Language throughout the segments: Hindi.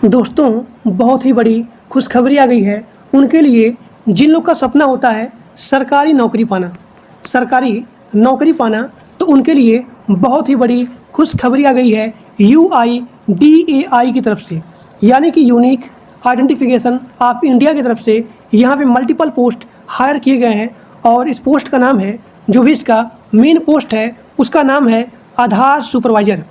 दोस्तों, बहुत ही बड़ी खुशखबरी आ गई है उनके लिए जिन लोग का सपना होता है सरकारी नौकरी पाना। तो उनके लिए बहुत ही बड़ी खुशखबरी आ गई है UIDAI की तरफ से, यानी कि यूनिक आइडेंटिफिकेशन ऑफ इंडिया की तरफ से। यहाँ पे मल्टीपल पोस्ट हायर किए गए हैं और इस पोस्ट का नाम है, जो भी इसका मेन पोस्ट है उसका नाम है आधार सुपरवाइज़र।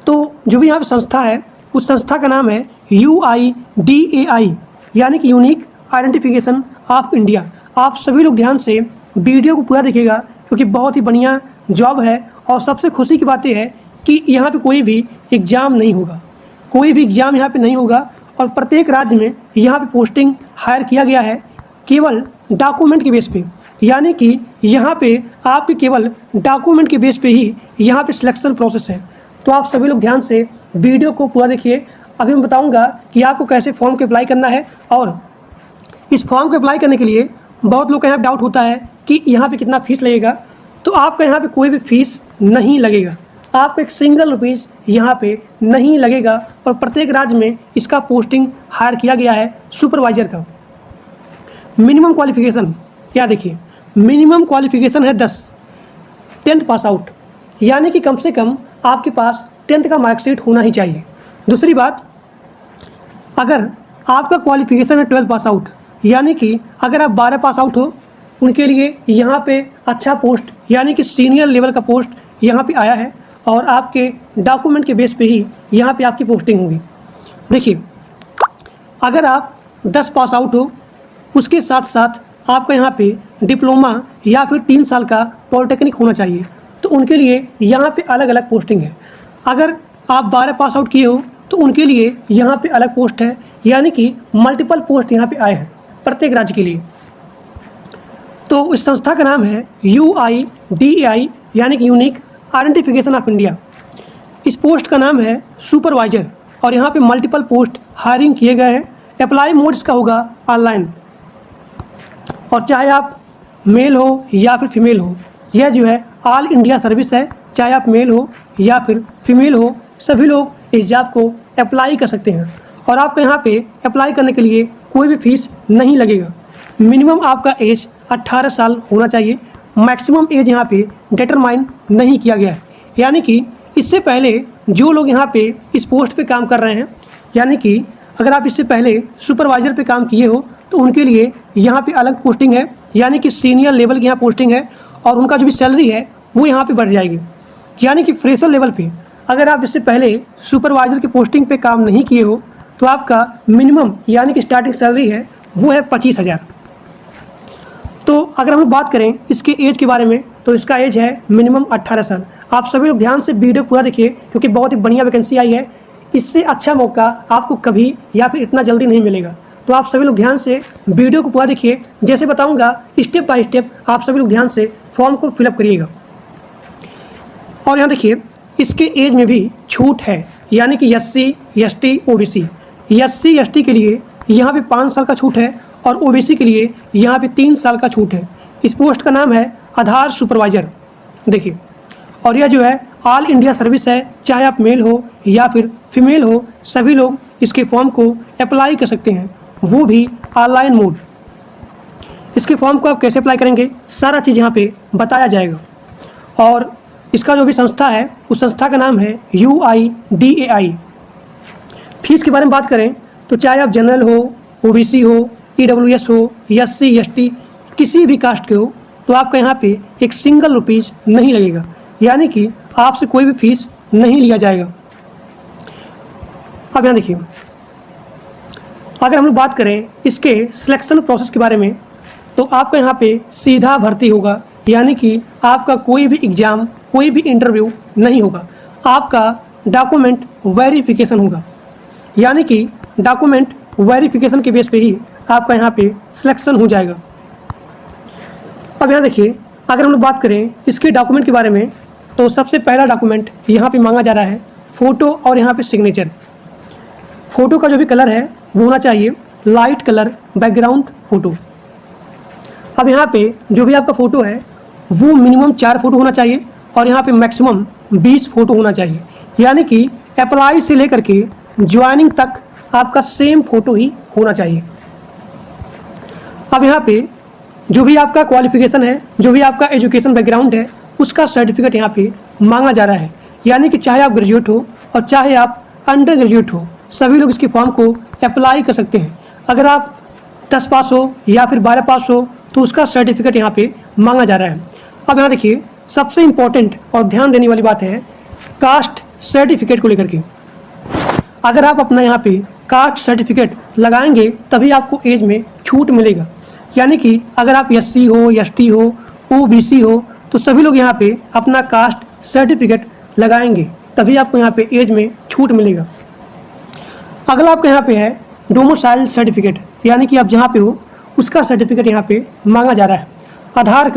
तो जो भी यहाँ पे संस्था है उस संस्था का नाम है UIDAI, यानी कि यूनिक आइडेंटिफिकेशन ऑफ इंडिया। आप सभी लोग ध्यान से वीडियो को पूरा देखिएगा, क्योंकि बहुत ही बढ़िया जॉब है। और सबसे खुशी की बात यह है कि यहाँ पे कोई भी एग्ज़ाम नहीं होगा, कोई भी एग्ज़ाम यहाँ पे नहीं होगा। और प्रत्येक राज्य में यहाँ पे पोस्टिंग हायर किया गया है केवल डॉक्यूमेंट के बेस पे, यानी कि यहाँ पे आपके केवल डॉक्यूमेंट के बेस पे ही यहाँ पे सिलेक्शन प्रोसेस है। तो आप सभी लोग ध्यान से वीडियो को पूरा देखिए। अभी मैं बताऊंगा कि आपको कैसे फॉर्म को अप्लाई करना है। और इस फॉर्म को अप्लाई करने के लिए बहुत लोग का यहाँ डाउट होता है कि यहाँ पे कितना फ़ीस लगेगा। तो आपका यहाँ पे कोई भी फ़ीस नहीं लगेगा, आपको एक सिंगल रुपीज़ यहाँ पे नहीं लगेगा। और प्रत्येक राज्य में इसका पोस्टिंग हायर किया गया है सुपरवाइज़र का। मिनिमम क्वालिफिकेशन क्या देखिए, मिनिमम क्वालिफिकेशन है 10th पास आउट, यानी कि कम से कम आपके पास 10th का मार्कशीट होना ही चाहिए। दूसरी बात, अगर आपका क्वालिफिकेशन है 12 पास आउट, यानी कि अगर आप 12 पास आउट हो, उनके लिए यहाँ पे अच्छा पोस्ट यानी कि सीनियर लेवल का पोस्ट यहाँ पे आया है। और आपके डॉक्यूमेंट के बेस पे ही यहाँ पे आपकी पोस्टिंग होगी। देखिए, अगर आप 10 पास आउट हो, उसके साथ साथ आपका यहाँ पे डिप्लोमा या फिर 3 साल का पॉलिटेक्निक होना चाहिए, तो उनके लिए यहाँ पे अलग अलग पोस्टिंग है। अगर आप 12 पास आउट किए हो तो उनके लिए यहाँ पे अलग पोस्ट है, यानी कि मल्टीपल पोस्ट यहाँ पे आए हैं प्रत्येक राज्य के लिए। तो इस संस्था का नाम है UIDAI, यानी कि यूनिक आइडेंटिफिकेशन ऑफ इंडिया। इस पोस्ट का नाम है सुपरवाइज़र और यहाँ पे मल्टीपल पोस्ट हायरिंग किए गए हैं। अप्लाई मोड इसका होगा ऑनलाइन, और चाहे आप मेल हो या फिर फीमेल हो, यह जो है ऑल इंडिया सर्विस है। चाहे आप मेल हो या फिर फीमेल हो, सभी लोग इस जॉब को अप्लाई कर सकते हैं। और आपको यहाँ पे अप्लाई करने के लिए कोई भी फ़ीस नहीं लगेगा। मिनिमम आपका एज 18 साल होना चाहिए। मैक्सिमम एज यहाँ पे डिटरमाइन नहीं किया गया है, यानी कि इससे पहले जो लोग यहाँ पे इस पोस्ट पे काम कर रहे हैं, यानी कि अगर आप इससे पहले सुपरवाइज़र पे काम किए हो तो उनके लिए यहाँ पे अलग पोस्टिंग है, यानी कि सीनियर लेवल की यहाँ पोस्टिंग है। और उनका जो भी सैलरी है वो यहाँ पे बढ़ जाएगी। यानी कि फ्रेशर लेवल पे अगर आप इससे पहले सुपरवाइज़र की पोस्टिंग पे काम नहीं किए हो तो आपका मिनिमम यानी कि स्टार्टिंग सैलरी है वो है 25,000। तो अगर हम लोग बात करें इसके एज के बारे में, तो इसका एज है मिनिमम 18 साल। आप सभी लोग ध्यान से वीडियो पूरा देखिए, क्योंकि बहुत ही बढ़िया वैकेंसी आई है। इससे अच्छा मौका आपको कभी या फिर इतना जल्दी नहीं मिलेगा। तो आप सभी लोग ध्यान से वीडियो को पूरा देखिए। जैसे बताऊंगा स्टेप बाय स्टेप आप सभी लोग ध्यान से फॉर्म को फिलअप करिएगा। और यहाँ देखिए, इसके एज में भी छूट है, यानी कि SC ST OBC। SC ST के लिए यहाँ पे 5 साल का छूट है और OBC के लिए यहाँ पे 3 साल का छूट है। इस पोस्ट का नाम है आधार सुपरवाइज़र। देखिए, और यह जो है ऑल इंडिया सर्विस है। चाहे आप मेल हो या फिर फीमेल हो, सभी लोग इसके फॉर्म को अप्लाई कर सकते हैं, वो भी ऑनलाइन मोड। इसके फॉर्म को आप कैसे अप्लाई करेंगे, सारा चीज़ यहाँ पे बताया जाएगा। और इसका जो भी संस्था है उस संस्था का नाम है UIDAI। फीस के बारे में बात करें तो चाहे आप जनरल हो, OBC हो, EWS हो, SC ST किसी भी कास्ट के हो, तो आपका यहाँ पे एक सिंगल रुपीज़ नहीं लगेगा, यानी कि आपसे कोई भी फीस नहीं लिया जाएगा। अब यहाँ देखिए, अगर हम लोग बात करें इसके सिलेक्शन प्रोसेस के बारे में, तो आपका यहाँ पे सीधा भर्ती होगा, यानी कि आपका कोई भी एग्ज़ाम, कोई भी इंटरव्यू नहीं होगा। आपका डॉक्यूमेंट वेरिफिकेशन होगा, यानी कि डॉक्यूमेंट वेरिफिकेशन के बेस पे ही आपका यहाँ पे सिलेक्शन हो जाएगा। अब यहाँ देखिए, अगर हम लोग बात करें इसके डॉक्यूमेंट के बारे में, तो सबसे पहला डॉक्यूमेंट यहाँ पे मांगा जा रहा है फ़ोटो और यहाँ पे सिग्नेचर। फ़ोटो का जो भी कलर है वो होना चाहिए लाइट कलर बैकग्राउंड फ़ोटो। अब यहाँ पे जो भी आपका फ़ोटो है वो मिनिमम 4 फ़ोटो होना चाहिए और यहाँ पे मैक्सिमम 20 फ़ोटो होना चाहिए, यानी कि अप्लाई से लेकर के ज्वाइनिंग तक आपका सेम फ़ोटो ही होना चाहिए। अब यहाँ पे जो भी आपका क्वालिफिकेशन है, जो भी आपका एजुकेशन बैकग्राउंड है, उसका सर्टिफिकेट यहाँ पे मांगा जा रहा है। यानी कि चाहे आप ग्रेजुएट हो और चाहे आप अंडर ग्रेजुएट हो, सभी लोग इसके फॉर्म को अप्लाई कर सकते हैं। अगर आप 10 पास हो या फिर 12 पास हो तो उसका सर्टिफिकेट यहाँ पे मांगा जा रहा है। अब यहाँ देखिए, सबसे इम्पॉर्टेंट और ध्यान देने वाली बात है कास्ट सर्टिफिकेट को लेकर के। अगर आप अपना यहाँ पे कास्ट सर्टिफिकेट लगाएंगे तभी आपको एज में छूट मिलेगा। यानी कि अगर आप SC हो, ST हो, OBC हो, तो सभी लोग यहाँ पे अपना कास्ट सर्टिफिकेट लगाएंगे तभी आपको यहाँ पे एज में छूट मिलेगा। अगला आपका यहाँ पे है डोमिसाइल सर्टिफिकेट, यानी कि आप जहाँ पे हो उसका सर्टिफिकेट यहाँ पे मांगा जा रहा है। आधार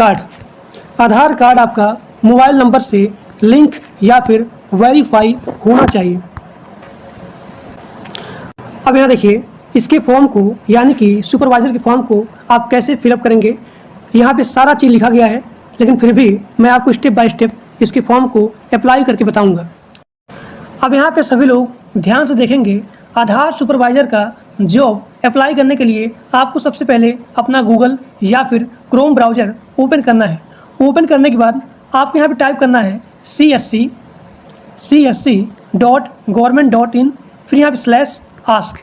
कार्ड आपका मोबाइल नंबर से लिंक या फिर वेरीफाई होना चाहिए। अब यहाँ देखिए, इसके फॉर्म को यानी कि सुपरवाइज़र के फॉर्म को आप कैसे फिलअप करेंगे, यहाँ पे सारा चीज़ लिखा गया है, लेकिन फिर भी मैं आपको स्टेप बाय स्टेप इसके फॉर्म को अप्लाई करके बताऊंगा। अब यहाँ पे सभी लोग ध्यान से देखेंगे, आधार सुपरवाइज़र का जॉब अप्लाई करने के लिए आपको सबसे पहले अपना गूगल या फिर क्रोम ब्राउज़र ओपन करना है। ओपन करने के बाद आपको यहाँ पे टाइप करना है csc.government.in, फिर यहाँ पे /ask।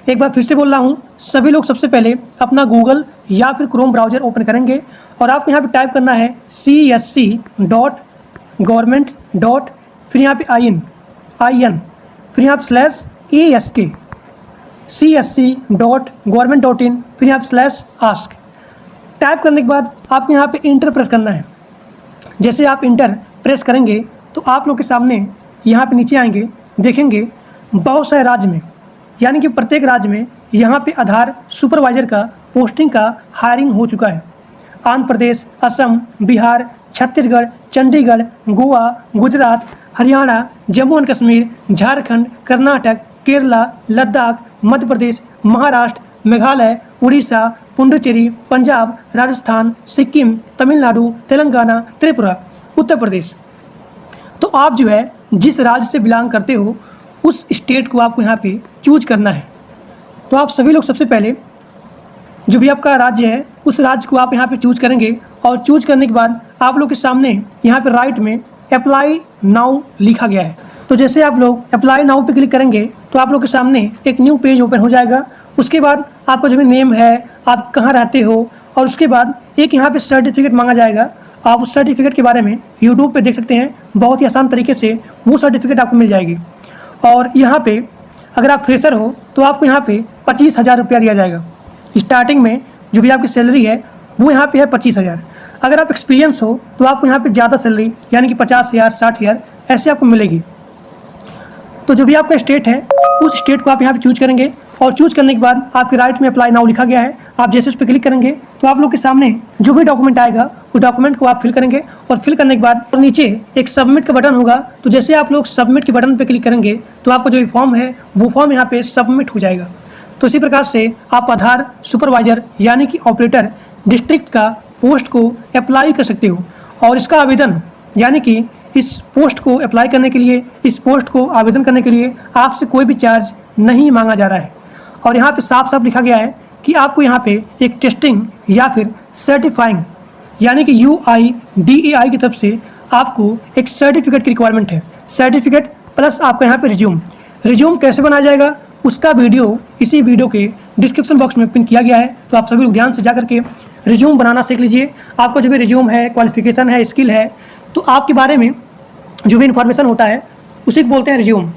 एक बार फिर से बोल रहा हूँ, सभी लोग सबसे पहले अपना गूगल या फिर क्रोम ब्राउज़र ओपन करेंगे और आपको यहाँ पे टाइप करना है csc.government. फिर यहाँ पे in, फिर यहाँ पे /ask, csc.government.in, फिर यहाँ पे /ask। टाइप करने के बाद आपको यहाँ पे इंटर प्रेस करना है। जैसे आप इंटर प्रेस करेंगे तो आप लोग के सामने यहाँ पे नीचे आएंगे, देखेंगे बहुत सारे राज्य में, यानी कि प्रत्येक राज्य में यहाँ पे आधार सुपरवाइज़र का पोस्टिंग का हायरिंग हो चुका है। आंध्र प्रदेश, असम, बिहार, छत्तीसगढ़, चंडीगढ़, गोवा, गुजरात, हरियाणा, जम्मू एंड कश्मीर, झारखंड, कर्नाटक, केरला, लद्दाख, मध्य प्रदेश, महाराष्ट्र, मेघालय, उड़ीसा, पुडुचेरी, पंजाब, राजस्थान, सिक्किम, तमिलनाडु, तेलंगाना, त्रिपुरा, उत्तर प्रदेश। तो आप जो है जिस राज्य से बिलोंग करते हो उस स्टेट को आपको यहाँ पे चूज करना है। तो आप सभी लोग सबसे पहले जो भी आपका राज्य है उस राज्य को आप यहाँ पे चूज करेंगे और चूज करने के बाद आप लोग के सामने यहाँ पे राइट में अप्लाई नाउ लिखा गया है। तो जैसे आप लोग अप्लाई नाउ पे क्लिक करेंगे तो आप लोग के सामने एक न्यू पेज ओपन हो जाएगा। उसके बाद आपका जो भी नेम है, आप कहाँ रहते हो, और उसके बाद एक यहाँ पे सर्टिफिकेट मांगा जाएगा। आप उस सर्टिफिकेट के बारे में यूट्यूब पे देख सकते हैं, बहुत ही आसान तरीके से वो सर्टिफिकेट आपको मिल जाएगी। और यहाँ पे अगर आप फ्रेशर हो तो आपको यहाँ पे 25,000 रुपया दिया जाएगा। स्टार्टिंग में जो भी आपकी सैलरी है वो यहाँ पे है 25,000। अगर आप एक्सपीरियंस हो तो आपको यहाँ पे ज़्यादा सैलरी यानी कि 50,000, 60,000 ऐसे आपको मिलेगी। तो जो भी आपका स्टेट है उस स्टेट को आप यहाँ पे चूज करेंगे और चूज करने के बाद आपके राइट में अप्लाई नाउ लिखा गया है। आप जैसे उस पर क्लिक करेंगे तो आप लोग के सामने जो भी डॉक्यूमेंट आएगा वो डॉक्यूमेंट को आप फिल करेंगे और फिल करने के बाद नीचे एक सबमिट का बटन होगा। तो जैसे आप लोग सबमिट के बटन पर क्लिक करेंगे तो आपका जो भी फॉर्म है वो फॉर्म यहाँ पे सबमिट हो जाएगा। तो इसी प्रकार से आप आधार सुपरवाइजर यानी कि ऑपरेटर डिस्ट्रिक्ट का पोस्ट को अप्लाई कर सकते हो। और इसका आवेदन यानी कि इस पोस्ट को अप्लाई करने के लिए, इस पोस्ट को आवेदन करने के लिए आपसे कोई भी चार्ज नहीं मांगा जा रहा है। और यहाँ पे साफ साफ लिखा गया है कि आपको यहाँ पे एक टेस्टिंग या फिर सर्टिफाइंग यानी कि UIDAI की तरफ से आपको एक सर्टिफिकेट की रिक्वायरमेंट है। सर्टिफिकेट प्लस आपका यहाँ पे रिज्यूम कैसे बनाया जाएगा उसका वीडियो इसी वीडियो के डिस्क्रिप्शन बॉक्स में पिन किया गया है। तो आप सभी लोग ध्यान से जा करके रिज्यूम बनाना सीख लीजिए। आपका जो भी रिज्यूम है, क्वालिफिकेशन है, स्किल है, तो आपके बारे में जो भी इन्फॉर्मेशन होता है उसी को बोलते हैं रिज्यूम।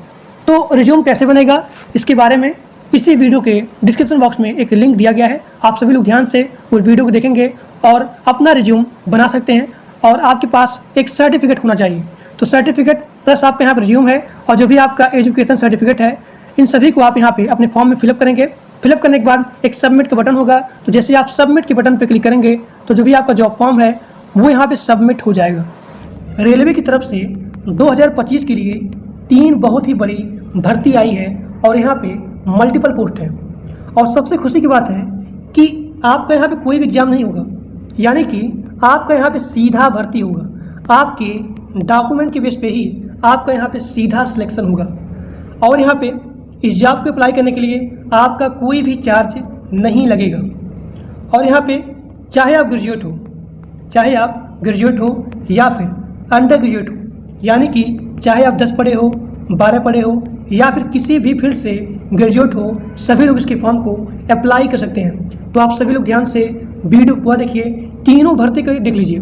तो रिज्यूम कैसे बनेगा इसके बारे में इसी वीडियो के डिस्क्रिप्शन बॉक्स में एक लिंक दिया गया है। आप सभी लोग ध्यान से उस वीडियो को देखेंगे और अपना रिज्यूम बना सकते हैं। और आपके पास एक सर्टिफिकेट होना चाहिए। तो सर्टिफिकेट प्लस आपके यहाँ पर रिज्यूम है और जो भी आपका एजुकेशन सर्टिफिकेट है, इन सभी को आप यहाँ पे अपने फॉर्म में फिलअप करेंगे। फिलअप करने के बाद एक सबमिट का बटन होगा। तो जैसे आप सबमिट के बटन पर क्लिक करेंगे तो जो भी आपका जॉब फॉर्म है वो यहाँ पे सबमिट हो जाएगा। रेलवे की तरफ से 2025 के लिए 3 बहुत ही बड़ी भर्ती आई है और यहाँ पे मल्टीपल पोस्ट है। और सबसे खुशी की बात है कि आपका यहाँ पे कोई भी एग्जाम नहीं होगा, यानी कि आपका यहाँ पे सीधा भर्ती होगा। आपके डॉक्यूमेंट के बेस पे ही आपका यहाँ पे सीधा सिलेक्शन होगा। और यहाँ पे इस जॉब को अप्लाई करने के लिए आपका कोई भी चार्ज नहीं लगेगा। और यहाँ पे चाहे आप ग्रेजुएट हो या फिर अंडर ग्रेजुएट हो, यानी कि चाहे आप 10 पढ़े हो, 12 पढ़े हो या फिर किसी भी फील्ड से ग्रेजुएट हो, सभी लोग इसके फॉर्म को अप्लाई कर सकते हैं। तो आप सभी लोग ध्यान से वीडियो पूरा देखिए, तीनों भर्ती को देख लीजिए,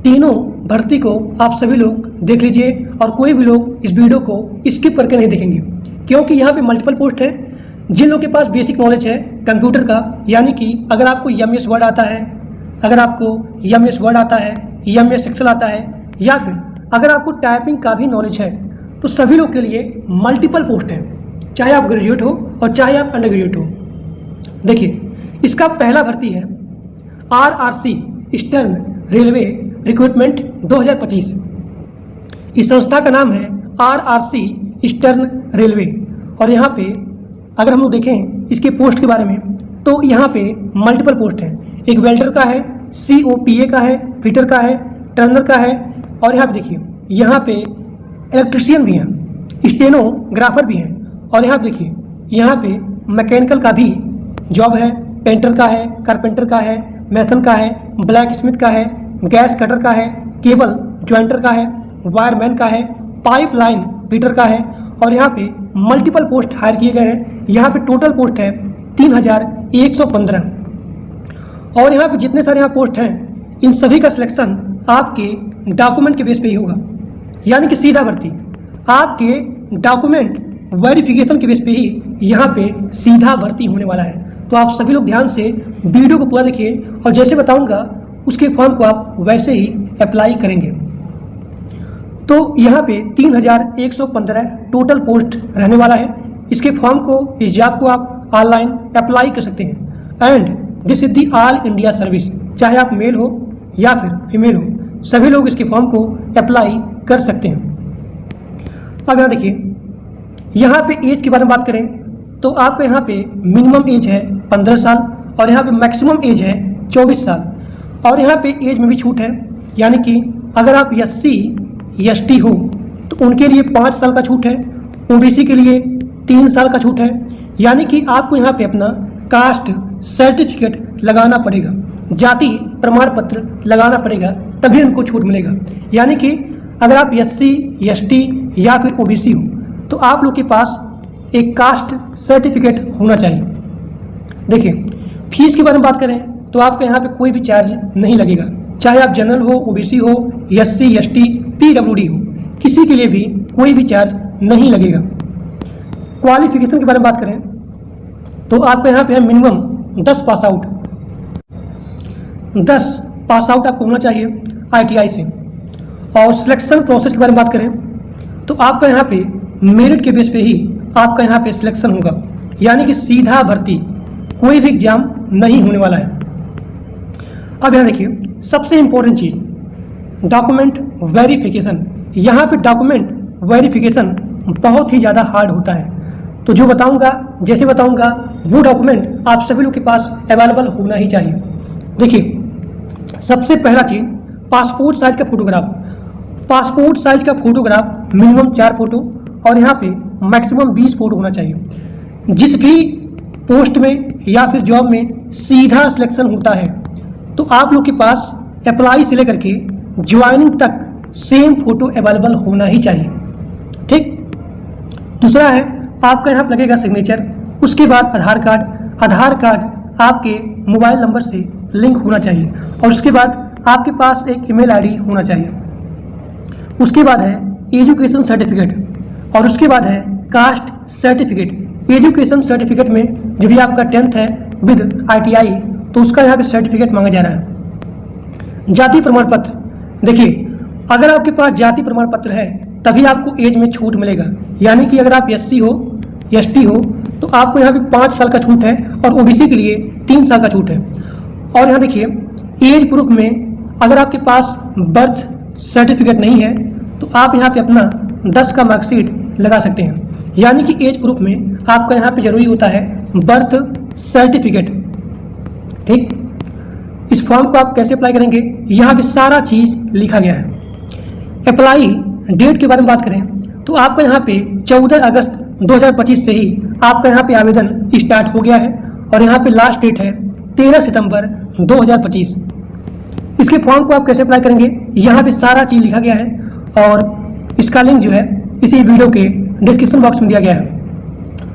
तीनों भर्ती को आप सभी लोग देख लीजिए और कोई भी लोग इस वीडियो को स्किप करके नहीं देखेंगे, क्योंकि यहाँ पे मल्टीपल पोस्ट है। जिन लोगों के पास बेसिक नॉलेज है कंप्यूटर का, यानी कि अगर आपको MS वर्ड आता है, MS एक्सेल आता है, या फिर अगर आपको टाइपिंग का भी नॉलेज है, तो सभी लोग के लिए मल्टीपल पोस्ट है, चाहे आप ग्रेजुएट हो और चाहे आप अंडर ग्रेजुएट हो। देखिए, इसका पहला भर्ती है RRC ईस्टर्न रेलवे रिक्रूटमेंट 2025। इस संस्था का नाम है RRC ईस्टर्न रेलवे। और यहाँ पे अगर हम लोग देखें इसके पोस्ट के बारे में, तो यहाँ पे मल्टीपल पोस्ट हैं। एक वेल्डर का है, COPA का है, फिटर का है, टर्नर का है, और यहाँ पे देखिए यहाँ पे इलेक्ट्रिशियन भी हैं, स्टेनोग्राफर भी हैं, और यहाँ पे देखिए यहाँ पे मैकेनिकल का भी जॉब है, पेंटर का है, कारपेंटर का है, मैसन का है, ब्लैक स्मिथ का है, गैस कटर का है, केबल ज्वाइंटर का है, वायरमैन का है, पाइपलाइन फिटर का है। और यहाँ पे मल्टीपल पोस्ट हायर किए गए हैं। यहाँ पे टोटल पोस्ट है 3115। और यहाँ पे जितने सारे यहाँ पोस्ट हैं, इन सभी का सिलेक्शन आपके डॉक्यूमेंट के बेस पे ही होगा, यानी कि सीधा भर्ती आपके डॉक्यूमेंट वेरिफिकेशन के बेस पे ही यहाँ पे सीधा भर्ती होने वाला है। तो आप सभी लोग ध्यान से वीडियो को पूरा देखिए और जैसे बताऊंगा उसके फॉर्म को आप वैसे ही अप्लाई करेंगे। तो यहाँ पे 3115 टोटल पोस्ट रहने वाला है। इसके फॉर्म को, इस जॉब को आप ऑनलाइन अप्लाई कर सकते हैं। And this is the all India service, चाहे आप मेल हो या फिर फीमेल हो, सभी लोग इसके फॉर्म को अप्लाई कर सकते हैं। अब यहाँ देखिए, यहाँ पे एज के बारे में बात करें तो आपका यहाँ पे मिनिमम एज है 15 साल और यहाँ पे मैक्सिमम एज है 24 साल। और यहाँ पे एज में भी छूट है, यानी कि अगर आप SC ST हो तो उनके लिए 5 साल का छूट है, OBC के लिए 3 साल का छूट है। यानी कि आपको यहाँ पे अपना कास्ट सर्टिफिकेट लगाना पड़ेगा, जाति प्रमाण पत्र लगाना पड़ेगा, तभी उनको छूट मिलेगा। यानी कि अगर आप SC ST या फिर OBC हो तो आप लोग के पास एक कास्ट सर्टिफिकेट होना चाहिए। देखिए, फीस के बारे में बात करें तो आपका यहाँ पे कोई भी चार्ज नहीं लगेगा, चाहे आप जनरल हो, OBC हो, SC ST PWD हो, किसी के लिए भी कोई भी चार्ज नहीं लगेगा। क्वालिफिकेशन के बारे में बात करें तो आपका यहाँ पे है मिनिमम 10 पास आउट आपको होना चाहिए ITI से। और सिलेक्शन प्रोसेस के बारे में बात करें तो आपका यहाँ पे मेरिट के बेस पे ही आपका यहाँ पे सिलेक्शन होगा, यानी कि सीधा भर्ती, कोई भी एग्जाम नहीं होने वाला है। अब यहाँ देखिए, सबसे इम्पोर्टेंट चीज़ डॉक्यूमेंट वेरिफिकेशन। यहाँ पे डॉक्यूमेंट वेरिफिकेशन बहुत ही ज़्यादा हार्ड होता है। तो जो बताऊँगा, जैसे बताऊँगा, वो डॉक्यूमेंट आप सभी लोग के पास अवेलेबल होना ही चाहिए। देखिए, सबसे पहला चीज़ पासपोर्ट साइज़ का फोटोग्राफ। पासपोर्ट साइज़ का फोटोग्राफ मिनिमम 4 फोटो और यहाँ पे मैक्सिमम 20 फोटो होना चाहिए। जिस भी पोस्ट में या फिर जॉब में सीधा सिलेक्शन होता है तो आप लोग के पास अप्लाई से लेकर के ज्वाइनिंग तक सेम फोटो अवेलेबल होना ही चाहिए। ठीक। दूसरा है आपका यहाँ पर लगेगा सिग्नेचर, उसके बाद आधार कार्ड आपके मोबाइल नंबर से लिंक होना चाहिए और उसके बाद आपके पास एक ईमेल आईडी होना चाहिए। उसके बाद है एजुकेशन सर्टिफिकेट और उसके बाद है कास्ट सर्टिफिकेट। एजुकेशन सर्टिफिकेट में जो भी आपका 10th है विद ITI तो उसका यहाँ पे सर्टिफिकेट मांगा जा रहा है। जाति प्रमाण पत्र, देखिए अगर आपके पास जाति प्रमाण पत्र है तभी आपको एज में छूट मिलेगा, यानी कि अगर आप SC हो ST हो तो आपको यहाँ पे 5 साल का छूट है और OBC के लिए 3 साल का छूट है। और यहाँ देखिए, एज प्रूफ में अगर आपके पास बर्थ सर्टिफिकेट नहीं है तो आप यहाँ पे अपना 10 का मार्कशीट लगा सकते हैं, यानी कि एज प्रूफ में आपका यहाँ पे जरूरी होता है बर्थ सर्टिफिकेट। ठीक। इस फॉर्म को आप कैसे अप्लाई करेंगे, यहाँ पे सारा चीज़ लिखा गया है। अप्लाई डेट के बारे में बात करें तो आपका यहाँ पे 14 अगस्त 2025 से ही आपका यहाँ पे आवेदन स्टार्ट हो गया है और यहाँ पे लास्ट डेट है 13 सितंबर 2025। इसके फॉर्म को आप कैसे अप्लाई करेंगे, यहाँ पे सारा चीज़ लिखा गया है और इसका लिंक जो है इसी वीडियो के डिस्क्रिप्शन बॉक्स में दिया गया है।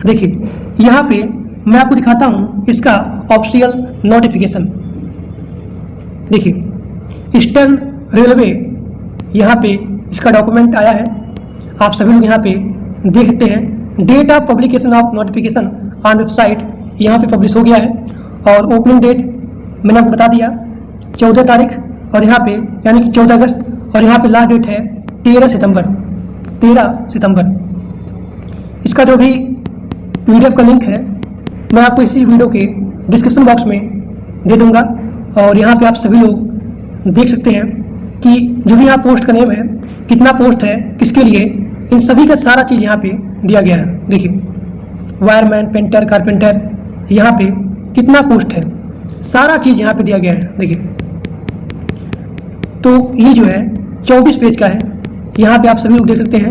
देखिए यहाँ पे मैं आपको दिखाता हूँ इसका ऑफिशियल नोटिफिकेशन। देखिए ईस्टर्न रेलवे यहाँ पे इसका डॉक्यूमेंट आया है, आप सभी लोग यहाँ पे देख सकते हैं। Date of publication of notification on website यहाँ पे पब्लिश हो गया है और ओपनिंग डेट मैंने आपको बता दिया 14 तारीख और यहाँ पे यानी कि 14 अगस्त और यहाँ पे लास्ट डेट है 13 सितंबर। इसका जो भी PDF का लिंक है मैं आपको इसी वीडियो के डिस्क्रिप्शन बॉक्स में दे दूंगा और यहाँ पे आप सभी लोग देख सकते हैं कि जो भी यहाँ पोस्ट का नेम है, कितना पोस्ट है, किसके लिए, इन सभी का सारा चीज़ यहाँ पे दिया गया है। देखिए वायरमैन, पेंटर, कारपेंटर, यहाँ पे कितना पोस्ट है, सारा चीज़ यहाँ पे दिया गया है। देखिए तो ये जो है 24 पेज का है, यहाँ पे आप सभी लोग देख सकते हैं।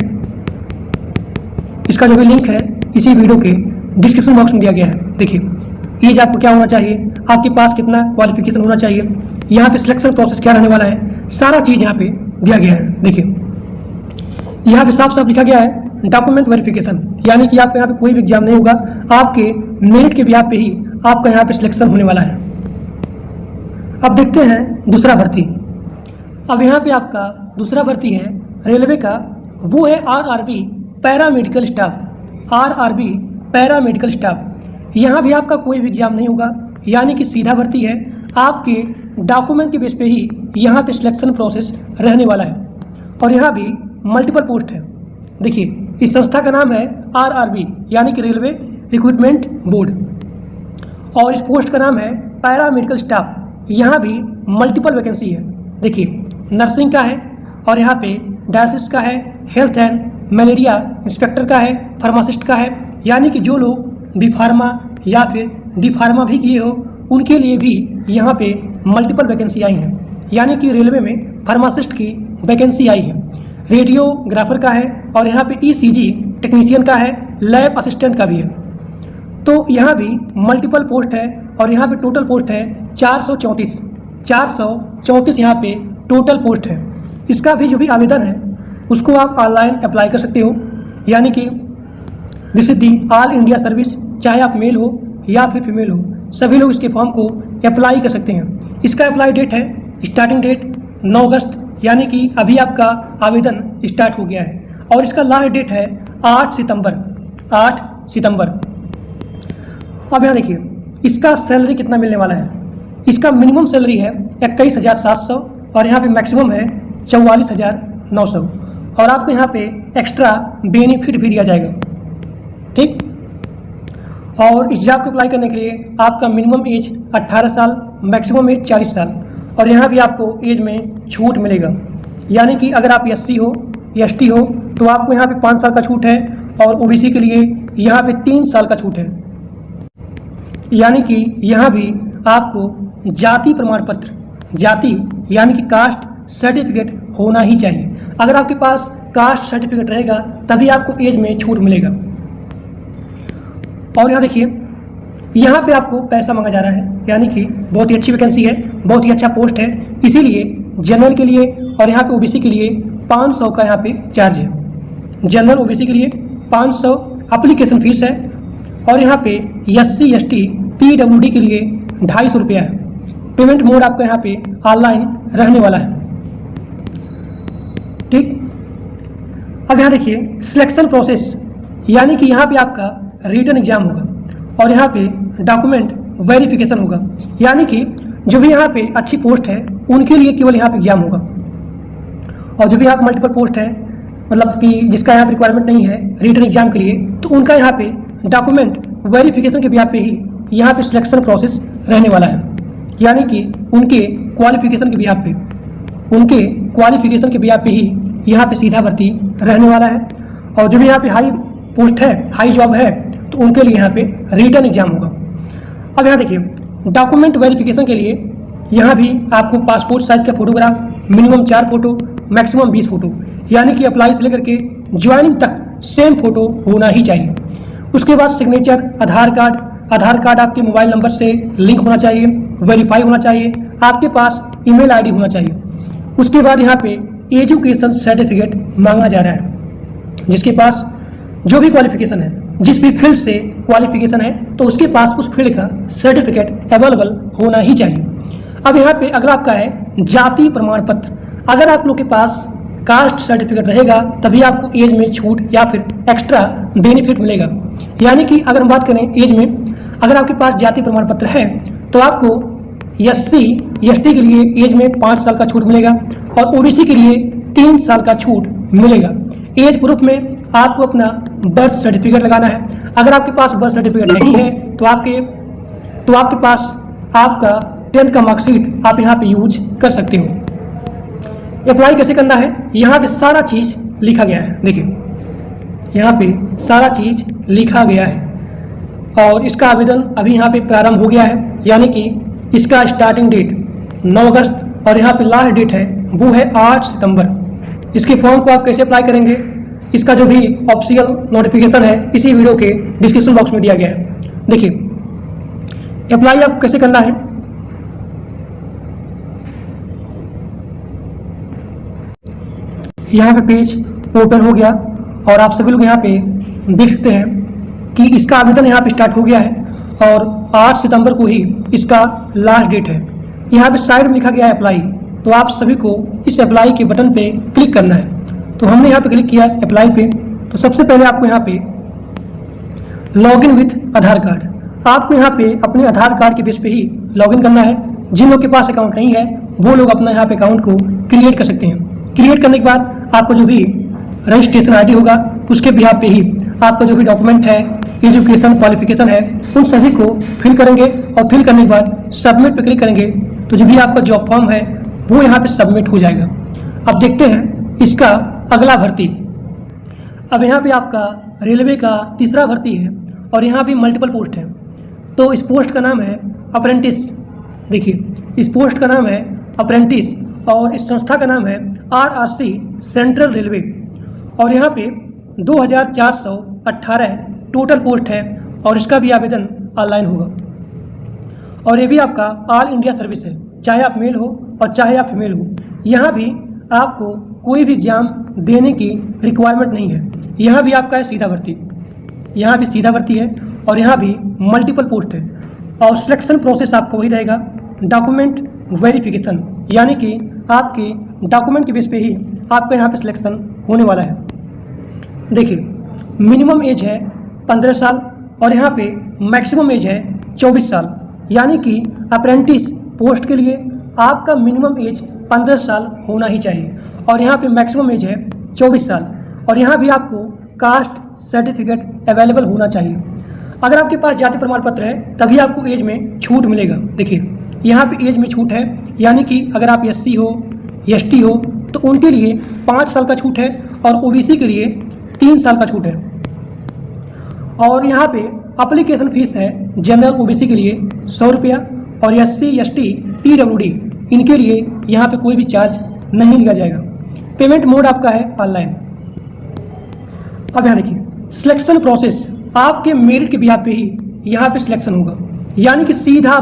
इसका जो भी लिंक है इसी वीडियो के डिस्क्रिप्शन बॉक्स में दिया गया है। देखिए एज आपको क्या होना चाहिए, आपके पास कितना क्वालिफिकेशन होना चाहिए, यहाँ पे सिलेक्शन प्रोसेस क्या रहने वाला है, सारा चीज़ यहाँ पे दिया गया है। देखिए यहाँ पे साफ साफ लिखा गया है डॉक्यूमेंट वेरिफिकेशन, यानी कि आपका यहाँ पे कोई भी एग्जाम नहीं होगा, आपके मेरिट के बिहाफ पे ही आपका यहाँ पे सिलेक्शन होने वाला है। अब देखते हैं दूसरा भर्ती। अब यहाँ पे आपका दूसरा भर्ती है रेलवे का, वो है RRB paramedical staff. RRB paramedical staff, यहाँ भी आपका कोई भी एग्जाम नहीं होगा, यानी कि सीधा भर्ती है। आपके डॉक्यूमेंट के बेस पे ही यहाँ पे सिलेक्शन प्रोसेस रहने वाला है और यहाँ भी मल्टीपल पोस्ट है। देखिए इस संस्था का नाम है RRB यानी कि रेलवे रिक्रूटमेंट बोर्ड और इस पोस्ट का नाम है पैरामेडिकल स्टाफ। यहाँ भी मल्टीपल वैकेंसी है। देखिए नर्सिंग का है और यहाँ पे डायलिसिस का है, हेल्थ एंड मलेरिया इंस्पेक्टर का है, फार्मासिस्ट का है, यानी कि जो लोग बी फार्मा या फिर डी फार्मा भी किए हो उनके लिए भी यहाँ पे मल्टीपल वैकेंसी आई हैं, यानी कि रेलवे में फार्मासिस्ट की वैकेंसी आई है। रेडियोग्राफर का है और यहाँ पे ECG टेक्नीशियन का है, लैब असिस्टेंट का भी है। तो यहाँ भी मल्टीपल पोस्ट है और यहाँ पे टोटल पोस्ट है 434 यहाँ पे टोटल पोस्ट है। इसका भी जो भी आवेदन है उसको आप ऑनलाइन अप्लाई कर सकते हो, यानी कि this is the all India service, चाहे आप मेल हो या फिर फीमेल हो, सभी लोग इसके फॉर्म को अप्लाई कर सकते हैं। इसका अप्लाई डेट है, स्टार्टिंग डेट 9 अगस्त, यानी कि अभी आपका आवेदन स्टार्ट हो गया है और इसका लास्ट डेट है 8 सितंबर। अब यहाँ देखिए इसका सैलरी कितना मिलने वाला है। इसका मिनिमम सैलरी है 21,700 और यहाँ पे मैक्सिमम है 44,900 और आपको यहाँ पे एक्स्ट्रा बेनिफिट भी दिया जाएगा। ठीक, और इस जॉब को अप्लाई करने के लिए आपका मिनिमम एज 18 साल, मैक्सिमम एज 40 साल और यहाँ भी आपको एज में छूट मिलेगा, यानी कि अगर आप SC हो ST हो तो आपको यहाँ पे 5 साल का छूट है और OBC के लिए यहाँ पे 3 साल का छूट है। यानी कि यहाँ भी आपको जाति प्रमाण पत्र, जाति यानी कि कास्ट सर्टिफिकेट होना ही चाहिए। अगर आपके पास कास्ट सर्टिफिकेट रहेगा तभी आपको एज में छूट मिलेगा। और यहाँ देखिए यहाँ पे आपको पैसा मांगा जा रहा है, यानी कि बहुत ही अच्छी वैकेंसी है, बहुत ही अच्छा पोस्ट है, इसीलिए जनरल के लिए और यहाँ पे OBC के लिए 500 का यहाँ पे चार्ज है। जनरल OBC के लिए 500 एप्लीकेशन फीस है और यहाँ पे SC ST PWD के लिए 250 रुपया है। पेमेंट मोड आपका यहाँ पे ऑनलाइन रहने वाला है। ठीक, अब यहाँ देखिए सिलेक्शन प्रोसेस, यानी कि यहाँ पे आपका रिटन एग्जाम होगा और यहाँ पे डॉक्यूमेंट वेरिफिकेशन होगा, यानी कि जो भी यहाँ पे अच्छी पोस्ट है उनके लिए केवल यहाँ पे एग्जाम होगा और जो भी यहाँ मल्टीपल पोस्ट है, मतलब कि जिसका यहाँ पे रिक्वायरमेंट नहीं है रिटन एग्जाम के लिए, तो उनका यहाँ पे डॉक्यूमेंट वेरिफिकेशन के बिहाफ पे ही यहाँ पे सिलेक्शन प्रोसेस रहने वाला है, यानी कि उनके क्वालिफिकेशन के बिहाफ पे ही यहाँ पे सीधा भर्ती रहने वाला है। और जो भी यहाँ पे हाई पोस्ट है, हाई जॉब है, तो उनके लिए यहाँ पे रिटन एग्जाम होगा। अब यहाँ देखिए डॉक्यूमेंट वेरिफिकेशन के लिए यहाँ भी आपको पासपोर्ट साइज का photograph, minimum 4 photo, maximum 20 photo, यानी कि अप्लाई से लेकर के ज्वाइनिंग तक सेम फोटो होना ही चाहिए। उसके बाद सिग्नेचर, आधार कार्ड आपके मोबाइल नंबर से लिंक होना चाहिए, वेरीफाई होना चाहिए, आपके पास ईमेल आईडी होना चाहिए। उसके बाद यहाँ पे एजुकेशन सर्टिफिकेट मांगा जा रहा है। जिसके पास जो भी क्वालिफिकेशन है, जिस भी फील्ड से क्वालिफिकेशन है, तो उसके पास उस फील्ड का सर्टिफिकेट अवेलेबल होना ही चाहिए। अब यहाँ पे अगला आपका है जाति प्रमाण पत्र। अगर आप लोग के पास कास्ट सर्टिफिकेट रहेगा तभी आपको एज में छूट या फिर एक्स्ट्रा बेनिफिट मिलेगा। यानी कि अगर हम बात करें एज में, अगर आपके पास जाति प्रमाण पत्र है तो आपको SC ST के लिए एज में 5 साल का छूट मिलेगा और OBC के लिए 3 साल का छूट मिलेगा। एज प्रूफ में आपको अपना बर्थ सर्टिफिकेट लगाना है। अगर आपके पास बर्थ सर्टिफिकेट नहीं है तो आपके पास आपका 10th का मार्कशीट आप यहाँ पे यूज कर सकते हो। अप्लाई कैसे करना है, यहाँ पे सारा चीज़ लिखा गया है। देखिए यहाँ पे सारा चीज़ लिखा गया है और इसका आवेदन अभी यहाँ पे प्रारंभ हो गया है। यानी कि इसका स्टार्टिंग डेट 9 अगस्त और यहाँ पे लास्ट डेट है वो है 8 सितंबर। इसके फॉर्म को आप कैसे अप्लाई करेंगे, इसका जो भी ऑफिशियल नोटिफिकेशन है इसी वीडियो के डिस्क्रिप्शन बॉक्स में दिया गया है। देखिए अप्लाई आपको कैसे करना है, यहाँ पे पेज ओपन हो गया और आप सभी लोग यहाँ पे देख सकते हैं कि इसका आवेदन यहाँ पे स्टार्ट हो गया है और 8 सितंबर को ही इसका लास्ट डेट है। यहाँ पे साइड में लिखा गया है अप्लाई, तो आप सभी को इस अप्लाई के बटन पे क्लिक करना है। तो हमने यहाँ पे क्लिक किया अप्लाई पे। तो सबसे पहले आपको यहाँ पे लॉगिन विथ आधार कार्ड, आपको यहाँ पे अपने आधार कार्ड के बेस पे ही लॉगिन करना है। जिन लोग के पास अकाउंट नहीं है वो लोग अपना यहाँ पे अकाउंट को क्रिएट कर सकते हैं। क्रिएट करने के बाद आपको जो भी रजिस्ट्रेशन ID होगा उसके बिहाफ पे ही आपका जो भी डॉक्यूमेंट है, एजुकेशन क्वालिफिकेशन है, उन सभी को फिल करेंगे और फिल करने के बाद सबमिट पे क्लिक करेंगे तो जो भी आपका जॉब फॉर्म है वो यहाँ पे सबमिट हो जाएगा। अब देखते हैं इसका अगला भर्ती। अब यहाँ पे आपका रेलवे का तीसरा भर्ती है और यहाँ पे मल्टीपल पोस्ट है। तो इस पोस्ट का नाम है अप्रेंटिस। देखिए इस पोस्ट का नाम है अप्रेंटिस और इस संस्था का नाम है RRC सेंट्रल रेलवे और यहाँ पे 2418 टोटल पोस्ट है और इसका भी आवेदन ऑनलाइन होगा। और ये भी आपका ऑल इंडिया सर्विस है, चाहे आप मेल हो और चाहे आप फीमेल हो। यहाँ भी आपको कोई भी एग्ज़ाम देने की रिक्वायरमेंट नहीं है। यहाँ भी आपका है सीधा भर्ती, यहाँ भी सीधा भर्ती है और यहाँ भी मल्टीपल पोस्ट है। और सिलेक्शन प्रोसेस आपका वही रहेगा, डॉक्यूमेंट वेरिफिकेशन, यानी कि आपके डॉक्यूमेंट के बेस पे ही आपका यहाँ पे सिलेक्शन होने वाला है। देखिए मिनिमम एज है 15 साल और यहाँ पे मैक्सिमम एज है 24 साल। यानी कि अप्रेंटिस पोस्ट के लिए आपका मिनिमम एज 15 साल होना ही चाहिए और यहाँ पे मैक्सिमम एज है 24 साल। और यहाँ भी आपको कास्ट सर्टिफिकेट अवेलेबल होना चाहिए। अगर आपके पास जाति प्रमाण पत्र है तभी आपको एज में छूट मिलेगा। देखिए यहाँ पे एज में छूट है, यानी कि अगर आप SC हो ST हो तो उनके लिए 5 साल का छूट है और OBC के लिए 3 साल का छूट है। और यहाँ पे एप्लीकेशन फीस है जनरल OBC के लिए 100 रुपया और SC ST PWD इनके लिए यहाँ पे कोई भी चार्ज नहीं लिया जाएगा। पेमेंट मोड आपका है ऑनलाइन। अब यहाँ देखिए सिलेक्शन प्रोसेस, आपके मेरिट के बिहाफ पे ही यहाँ पे सिलेक्शन होगा। यानी कि सीधा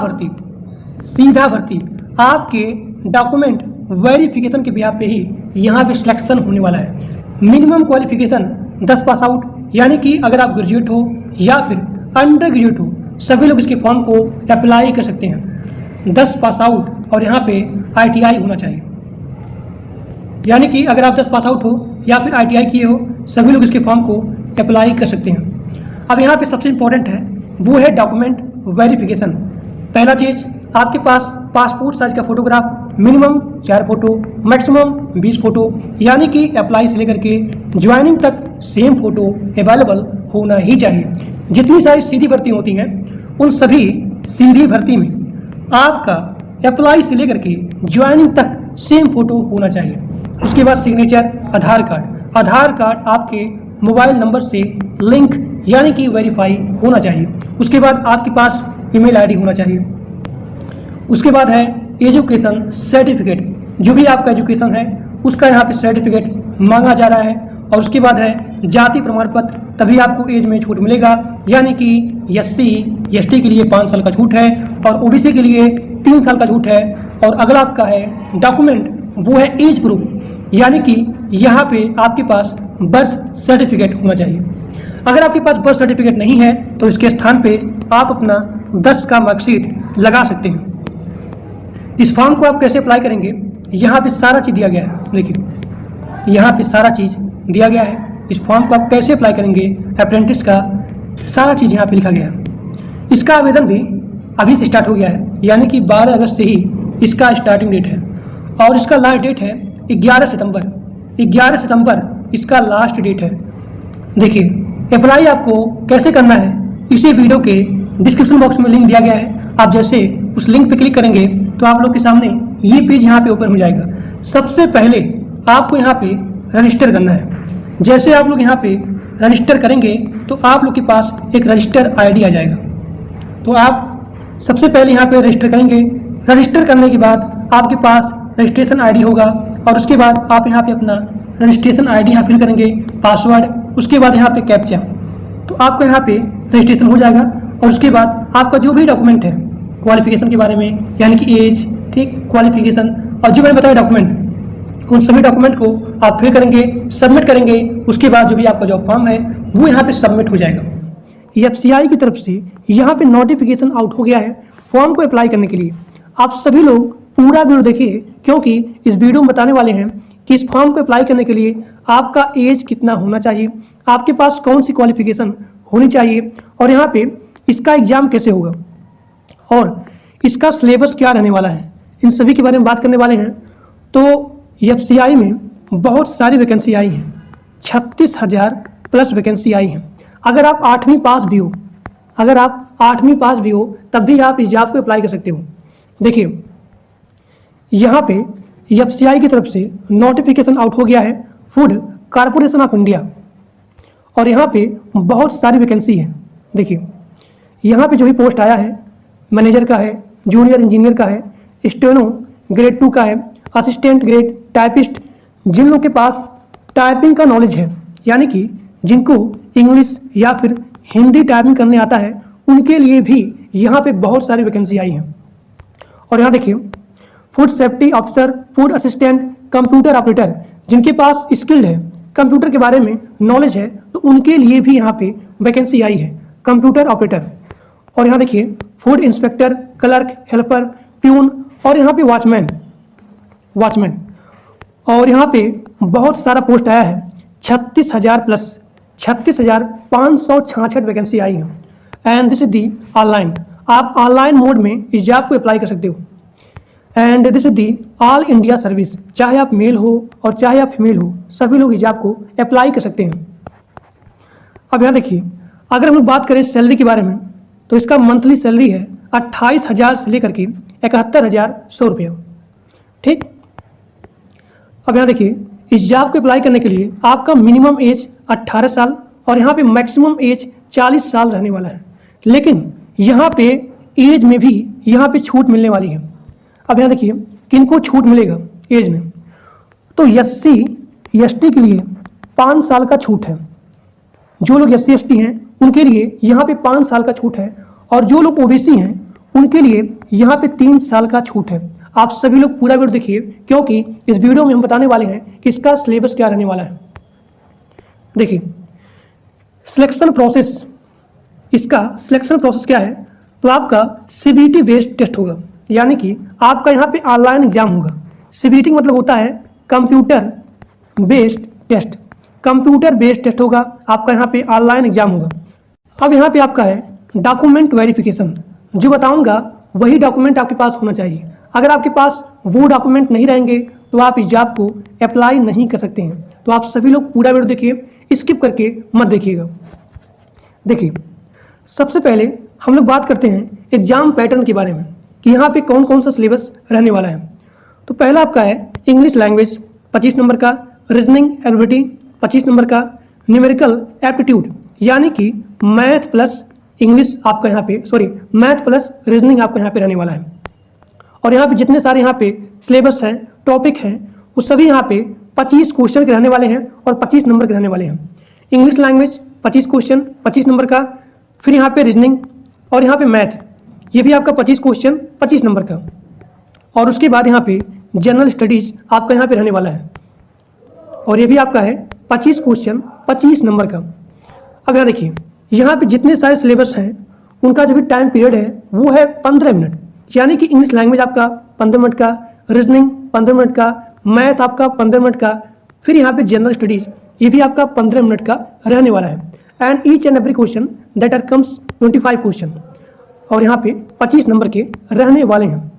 भर्ती आपके डॉक्यूमेंट वेरिफिकेशन के बिहाफ पे ही यहाँ पे सिलेक्शन होने वाला है। मिनिमम क्वालिफिकेशन 10 पास आउट, यानी कि अगर आप ग्रेजुएट हो या फिर अंडर ग्रेजुएट हो सभी लोग इसके फॉर्म को अप्लाई कर सकते हैं। 10 पास आउट और यहाँ पे ITI होना चाहिए। यानी कि अगर आप 10 पास आउट हो या फिर ITI किए हो सभी लोग इसके फॉर्म को अप्लाई कर सकते हैं। अब यहाँ पे सबसे इम्पोर्टेंट है वो है डॉक्यूमेंट वेरिफिकेशन। पहला चीज़ आपके पास पासपोर्ट साइज का photograph minimum 4 photo maximum 20 photo, यानी कि अप्लाई से लेकर के ज्वाइनिंग तक सेम फोटो अवेलेबल होना ही चाहिए। जितनी सारी सीधी भर्ती होती हैं उन सभी सीधी भर्ती में आपका अप्लाई से लेकर के ज्वाइनिंग तक सेम फोटो होना चाहिए। उसके बाद सिग्नेचर, आधार कार्ड आपके मोबाइल नंबर से लिंक यानी कि वेरीफाई होना चाहिए। उसके बाद आपके पास ईमेल आईडी होना चाहिए। उसके बाद है एजुकेशन सर्टिफिकेट, जो भी आपका एजुकेशन है उसका यहाँ पे सर्टिफिकेट मांगा जा रहा है। और उसके बाद है जाति प्रमाण पत्र, तभी आपको एज में छूट मिलेगा। यानी कि SC ST के लिए 5 साल का छूट है और OBC के लिए 3 साल का छूट है। और अगला आपका है डॉक्यूमेंट, वो है एज प्रूफ, यानी कि यहाँ पे आपके पास बर्थ सर्टिफिकेट होना चाहिए। अगर आपके पास बर्थ सर्टिफिकेट नहीं है तो इसके स्थान पे आप अपना 10 का मार्कशीट लगा सकते हैं। इस फॉर्म को आप कैसे अप्लाई करेंगे, यहाँ पे सारा चीज़ दिया गया है। देखिए यहाँ पे सारा चीज़ दिया गया है। इस फॉर्म को आप कैसे अप्लाई करेंगे, अप्रेंटिस का सारा चीज़ यहाँ पे लिखा गया है। इसका आवेदन भी अभी से स्टार्ट हो गया है, यानी कि 12 अगस्त से ही इसका स्टार्टिंग डेट है और इसका लास्ट डेट है 11 सितंबर। 11 सितंबर इसका लास्ट डेट है। देखिए अप्लाई आपको कैसे करना है, इसी वीडियो के डिस्क्रिप्शन बॉक्स में लिंक दिया गया है। आप जैसे उस लिंक पे क्लिक करेंगे तो आप लोग के सामने ये पेज यहाँ पे ओपन हो जाएगा। सबसे पहले आपको यहाँ पे रजिस्टर करना है। जैसे आप लोग यहाँ पे रजिस्टर करेंगे तो आप लोग के पास एक रजिस्टर ID आ जाएगा। तो आप सबसे पहले यहाँ पे रजिस्टर करेंगे। रजिस्टर करने के बाद आपके पास रजिस्ट्रेशन ID होगा और उसके बाद आप यहाँ पे अपना रजिस्ट्रेशन ID यहाँ फिल करेंगे, पासवर्ड, उसके बाद यहाँ पे कैप्चा। तो आपका यहाँ पे रजिस्ट्रेशन हो जाएगा और उसके बाद आपका जो भी डॉक्यूमेंट है क्वालिफिकेशन के बारे में, यानी कि एज, ठीक, क्वालिफिकेशन और जो मैंने बताया डॉक्यूमेंट, उन सभी डॉक्यूमेंट को आप फिल करेंगे, सबमिट करेंगे। उसके बाद जो भी आपका जॉब फॉर्म है वो यहाँ पे सबमिट हो जाएगा। FCI की तरफ से यहाँ पे नोटिफिकेशन आउट हो गया है फॉर्म को अप्लाई करने के लिए। आप सभी लोग पूरा वीडियो देखिए, क्योंकि इस वीडियो में बताने वाले हैं कि इस फॉर्म को अप्लाई करने के लिए आपका एज कितना होना चाहिए, आपके पास कौन सी क्वालिफिकेशन होनी चाहिए और यहाँ पे इसका एग्जाम कैसे होगा और इसका सिलेबस क्या रहने वाला है, इन सभी के बारे में बात करने वाले हैं। तो FCI में बहुत सारी वैकेंसी आई हैं, 36,000 प्लस वैकेंसी आई हैं। अगर आप 8वीं पास भी हो, अगर आप 8वीं पास भी हो तब भी आप इस जॉब को अप्लाई कर सकते हो। देखिए यहाँ पे FCI की तरफ से नोटिफिकेशन आउट हो गया है फूड कॉरपोरेशन ऑफ इंडिया और यहाँ पे बहुत सारी वैकेंसी है। देखिए यहाँ पे जो भी पोस्ट आया है, मैनेजर का है, जूनियर इंजीनियर का है, स्टेनो ग्रेड 2 का है, असिस्टेंट ग्रेड टाइपिस्ट, जिन लोगों के पास टाइपिंग का नॉलेज है, यानी कि जिनको इंग्लिश या फिर हिंदी टाइपिंग करने आता है, उनके लिए भी यहाँ पे बहुत सारी वैकेंसी आई हैं। और यहाँ देखिए food safety officer, food assistant, computer operator, जिनके पास स्किल्ड है, कंप्यूटर के बारे में नॉलेज है, तो उनके लिए भी यहाँ पे वैकेंसी आई है, कंप्यूटर ऑपरेटर। और यहाँ देखिए food inspector, clerk, helper, peon और यहाँ पे वॉचमैन। और यहाँ पे बहुत सारा पोस्ट आया है, 36,000 प्लस 36,566 वैकेंसी आई है। And this is the online, आप ऑनलाइन मोड में इस जॉब को अप्लाई कर सकते हो। And this is the all India service, चाहे आप मेल हो और चाहे आप फीमेल हो, सभी लोग इस जॉब को अप्लाई कर सकते हैं। अब यहाँ देखिए अगर हम लोग बात करें सैलरी के बारे में तो इसका मंथली सैलरी है 28,000 से लेकर के 71,100 रुपया, ठीक। अब यहाँ देखिए इस जॉब को अप्लाई करने के लिए आपका मिनिमम एज 18 साल और यहाँ पे मैक्सिमम एज 40 साल रहने वाला है। लेकिन यहाँ पे एज में भी यहाँ पे छूट मिलने वाली है। अब यहाँ देखिए किनको छूट मिलेगा एज में, तो SC ST के लिए 5 साल का छूट है। जो लोग SC ST हैं उनके लिए यहाँ पे 5 साल का छूट है और जो लोग OBC हैं उनके लिए यहाँ पे 3 साल का छूट है। आप सभी लोग पूरा वीडियो देखिए, क्योंकि इस वीडियो में हम बताने वाले हैं कि इसका सिलेबस क्या रहने वाला है। देखिए सिलेक्शन प्रोसेस, इसका सिलेक्शन प्रोसेस क्या है, तो आपका CBT बेस्ड टेस्ट होगा, यानी कि आपका यहाँ पे ऑनलाइन एग्जाम होगा। CBT मतलब होता है computer based test, computer based test होगा, आपका यहाँ पे ऑनलाइन एग्जाम होगा। अब यहाँ पे आपका है डॉक्यूमेंट वेरिफिकेशन, जो बताऊँगा वही डॉक्यूमेंट आपके पास होना चाहिए। अगर आपके पास वो डॉक्यूमेंट नहीं रहेंगे तो आप इस जॉब को अप्लाई नहीं कर सकते हैं। तो आप सभी लोग पूरा वीडियो देखिए, स्किप करके मत देखिएगा। देखिए सबसे पहले हम लोग बात करते हैं एग्जाम पैटर्न के बारे में कि यहाँ पे कौन कौन सा सिलेबस रहने वाला है। तो पहला आपका है इंग्लिश लैंग्वेज 25 नंबर का, रीजनिंग एबिलिटी 25 नंबर का, न्यूमेरिकल एप्टीट्यूड यानी कि मैथ प्लस इंग्लिश आपका यहाँ पे मैथ प्लस रीजनिंग आपका यहाँ पे रहने वाला है। और यहाँ पे जितने सारे यहाँ पे सिलेबस हैं, टॉपिक हैं, वो सभी यहाँ पे 25 क्वेश्चन के रहने वाले हैं और 25 नंबर के रहने वाले हैं। इंग्लिश लैंग्वेज 25 क्वेश्चन 25 नंबर का, फिर यहाँ पे रीजनिंग और यहाँ पे मैथ, ये भी आपका 25 क्वेश्चन 25 नंबर का, और उसके बाद यहाँ पे जनरल स्टडीज़ आपका यहाँ पे रहने वाला है, और ये भी आपका है 25 क्वेश्चन 25 नंबर का। अब यहाँ देखिए, यहाँ पे जितने सारे सिलेबस हैं उनका जो भी टाइम पीरियड है वो है 15 मिनट, यानी कि इंग्लिश लैंग्वेज आपका 15 मिनट का, रीजनिंग 15 मिनट का, मैथ आपका 15 मिनट का, फिर यहाँ पे जनरल स्टडीज़ ये भी आपका 15 मिनट का रहने वाला है। And each and every question that are comes 25 question, और यहाँ पे 25 नंबर के रहने वाले हैं।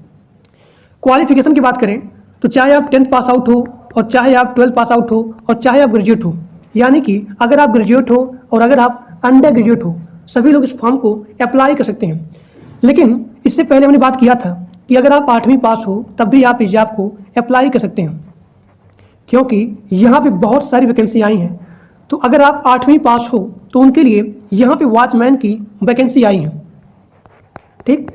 क्वालिफिकेशन की बात करें तो चाहे आप 10th पास आउट हो, और चाहे आप 12th पास आउट हो, और चाहे आप ग्रेजुएट हो, यानी कि अगर आप ग्रेजुएट हो और अगर आप अंडर ग्रेजुएट हो, सभी लोग इस फॉर्म को अप्लाई कर सकते हैं। लेकिन इससे पहले हमने बात किया था कि अगर आप 8वीं पास हो तब भी आप इस जॉब को अप्लाई कर सकते हैं, क्योंकि यहाँ पे बहुत सारी वैकेंसी आई हैं। तो अगर आप 8वीं पास हो तो उनके लिए यहाँ पे वॉचमैन की वैकेंसी आई है। ठीक,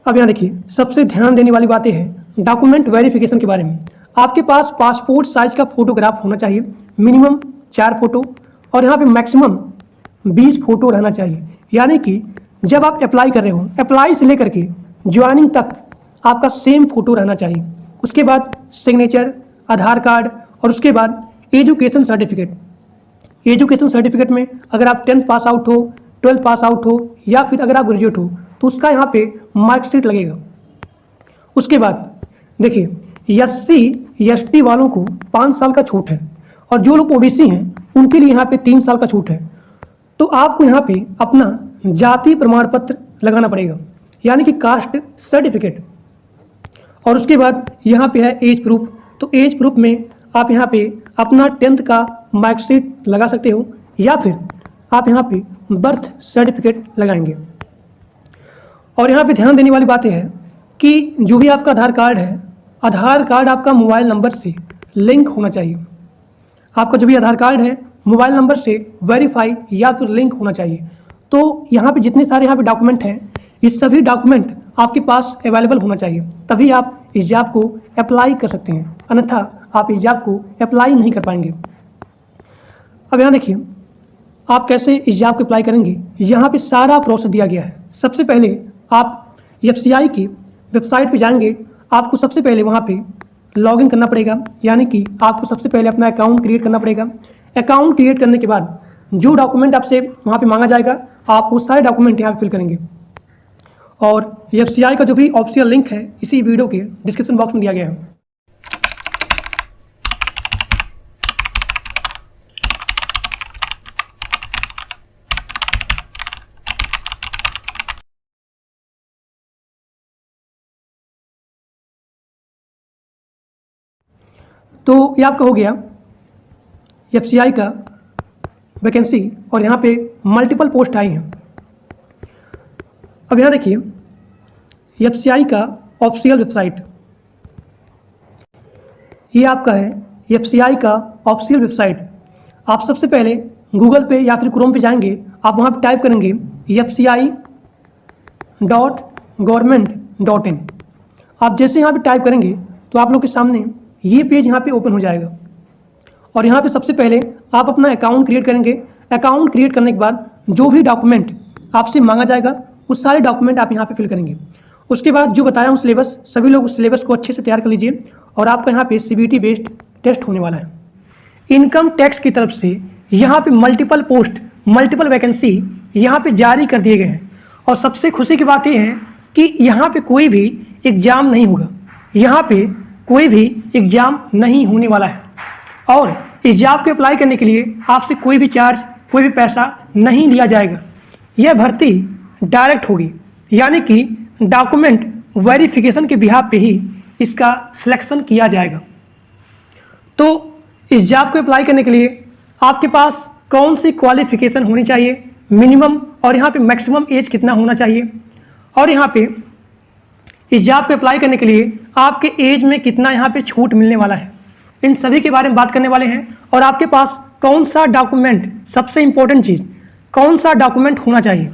अब यहाँ देखिए, सबसे ध्यान देने वाली बातें हैं डॉक्यूमेंट वेरिफिकेशन के बारे में। आपके पास पासपोर्ट साइज का फोटोग्राफ होना चाहिए, मिनिमम 4 फोटो, और यहाँ पे मैक्सिमम 20 फोटो रहना चाहिए। यानी कि जब आप अप्लाई कर रहे हो, अप्लाई से लेकर के ज्वाइनिंग तक आपका सेम फोटो रहना चाहिए। उसके बाद सिग्नेचर, आधार कार्ड, और उसके बाद एजुकेशन सर्टिफिकेट। एजुकेशन सर्टिफिकेट में अगर आप 10th पास आउट हो, 12th पास आउट हो, या फिर अगर आप ग्रेजुएट हो तो उसका यहाँ पे मार्कशीट लगेगा। उसके बाद देखिए, SC ST वालों को 5 साल का छूट है, और जो लोग OBC हैं उनके लिए यहाँ पे 3 साल का छूट है। तो आपको यहाँ पे अपना जाति प्रमाण पत्र लगाना पड़ेगा, यानी कि कास्ट सर्टिफिकेट। और उसके बाद यहाँ पे है एज प्रूफ। तो एज प्रूफ में आप यहाँ पे अपना 10th का मार्कशीट लगा सकते हो, या फिर आप यहाँ पे बर्थ सर्टिफिकेट लगाएंगे। और यहाँ पे ध्यान देने वाली बातें हैं कि जो भी आपका आधार कार्ड है, आधार कार्ड आपका मोबाइल नंबर से लिंक होना चाहिए। आपका जो भी आधार कार्ड है मोबाइल नंबर से वेरीफाई या फिर लिंक होना चाहिए। तो यहाँ पे जितने सारे यहाँ पे डॉक्यूमेंट हैं, ये सभी डॉक्यूमेंट आपके पास अवेलेबल होना चाहिए, तभी आप इस जॉब को अप्लाई कर सकते हैं, अन्यथा आप इस जॉब को अप्लाई नहीं कर पाएंगे। अब यहाँ देखिए, आप कैसे इस जॉब को अप्लाई करेंगे, यहाँ पे सारा प्रोसेस दिया गया है। सबसे पहले आप FCI की वेबसाइट पे जाएंगे। आपको सबसे पहले वहाँ पे लॉगिन करना पड़ेगा, यानी कि आपको सबसे पहले अपना अकाउंट क्रिएट करना पड़ेगा। अकाउंट क्रिएट करने के बाद जो डॉक्यूमेंट आपसे वहाँ पे मांगा जाएगा, आप वो सारे डॉक्यूमेंट यहाँ पे फिल करेंगे। और FCI का जो भी ऑफिशियल लिंक है इसी वीडियो के डिस्क्रिप्शन बॉक्स में दिया गया है। तो ये आपका हो गया FCI का वैकेंसी, और यहाँ पे मल्टीपल पोस्ट आई हैं। अब यहाँ देखिए, FCI का ऑफिशियल वेबसाइट, ये आपका है FCI का ऑफिशियल वेबसाइट। आप सबसे पहले गूगल पे या फिर क्रोम पे जाएंगे, आप वहाँ पे टाइप करेंगे fci.government.in। आप जैसे यहाँ पे टाइप करेंगे तो आप लोग के सामने ये पेज यहाँ पे ओपन हो जाएगा, और यहाँ पे सबसे पहले आप अपना अकाउंट क्रिएट करेंगे। अकाउंट क्रिएट करने के बाद जो भी डॉक्यूमेंट आपसे मांगा जाएगा उस सारे डॉक्यूमेंट आप यहाँ पे फिल करेंगे। उसके बाद जो बताया हूँ सिलेबस, सभी लोग उस सिलेबस को अच्छे से तैयार कर लीजिए, और आपका यहाँ पे CBT बेस्ड टेस्ट होने वाला है। इनकम टैक्स की तरफ से यहाँ पे मल्टीपल पोस्ट, मल्टीपल वैकेंसी यहाँ पे जारी कर दिए गए हैं। और सबसे खुशी की बात यह है कि यहाँ पे कोई भी एग्ज़ाम नहीं होगा, यहाँ पे कोई भी एग्ज़ाम नहीं होने वाला है। और इस जॉब को अप्लाई करने के लिए आपसे कोई भी चार्ज, कोई भी पैसा नहीं लिया जाएगा। यह भर्ती डायरेक्ट होगी, यानी कि डॉक्यूमेंट वेरिफिकेशन के बिहाफ पे ही इसका सिलेक्शन किया जाएगा। तो इस जॉब को अप्लाई करने के लिए आपके पास कौन सी क्वालिफिकेशन होनी चाहिए, मिनिमम और यहाँ पे मैक्सिमम एज कितना होना चाहिए, और यहाँ पे इस जॉब को अप्लाई करने के लिए आपके एज में कितना यहाँ पे छूट मिलने वाला है, इन सभी के बारे में बात करने वाले हैं। और आपके पास कौन सा डॉक्यूमेंट, सबसे इंपॉर्टेंट चीज़, कौन सा डॉक्यूमेंट होना चाहिए।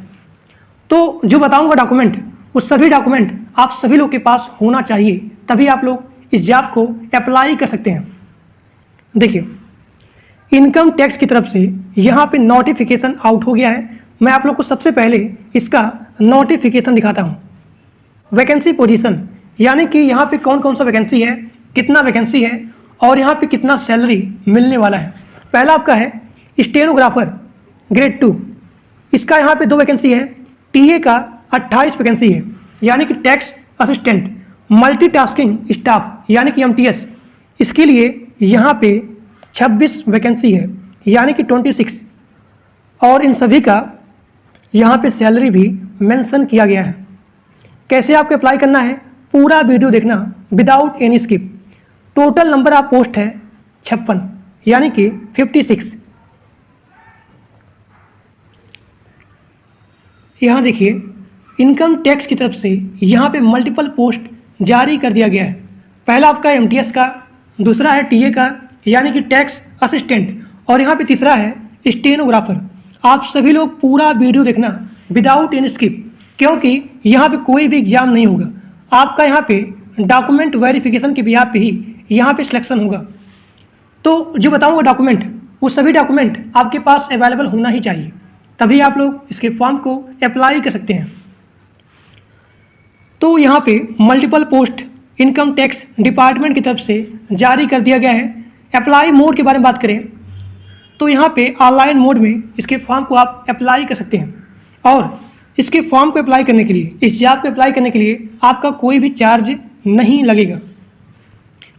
तो जो बताऊंगा डॉक्यूमेंट, उस सभी डॉक्यूमेंट आप सभी लोग के पास होना चाहिए, तभी आप लोग इस जॉब को अप्लाई कर सकते हैं। देखिए, इनकम टैक्स की तरफ से यहाँ पे नोटिफिकेशन आउट हो गया है। मैं आप लोग को सबसे पहले इसका नोटिफिकेशन दिखाता हूँ। वैकेंसी पोजीशन, यानी कि यहाँ पे कौन कौन सा वैकेंसी है, कितना वैकेंसी है और यहाँ पे कितना सैलरी मिलने वाला है। पहला आपका है स्टेनोग्राफर ग्रेड 2, इसका यहाँ पे 2 वैकेंसी है। टीए का 28 वैकेंसी है, यानी कि टैक्स असिस्टेंट मल्टीटास्किंग स्टाफ यानी कि एमटीएस, इसके लिए यहाँ पे 26 वैकेंसी है, यानी कि 26। और इन सभी का यहाँ पे सैलरी भी मेंशन किया गया है। कैसे आपको अप्लाई करना है, पूरा वीडियो देखना without any skip. Total number of post है 56, यानी कि 56। यहाँ देखिए इनकम टैक्स की तरफ से यहाँ पे मल्टीपल पोस्ट जारी कर दिया गया है। पहला आपका एमटीएस का, दूसरा है टीए का यानी कि टैक्स असिस्टेंट, और यहाँ पे तीसरा है स्टेनोग्राफर। आप सभी लोग पूरा वीडियो देखना विदाउट एनी स्किप, क्योंकि यहाँ पे कोई भी एग्जाम नहीं होगा। आपका यहाँ पे डॉक्यूमेंट वेरिफिकेशन के बिहाफ पे ही यहाँ पे सिलेक्शन होगा। तो जो बताऊँगा डॉक्यूमेंट, वो सभी डॉक्यूमेंट आपके पास अवेलेबल होना ही चाहिए, तभी आप लोग इसके फॉर्म को अप्लाई कर सकते हैं। तो यहाँ पे multiple post income tax department की तरफ से जारी कर दिया गया है। अप्लाई मोड के बारे में बात करें तो यहाँ पे ऑनलाइन मोड में इसके फॉर्म को आप अप्लाई कर सकते हैं, और इसके फॉर्म को अप्लाई करने के लिए, इस जॉब को अप्लाई करने के लिए आपका कोई भी चार्ज नहीं लगेगा।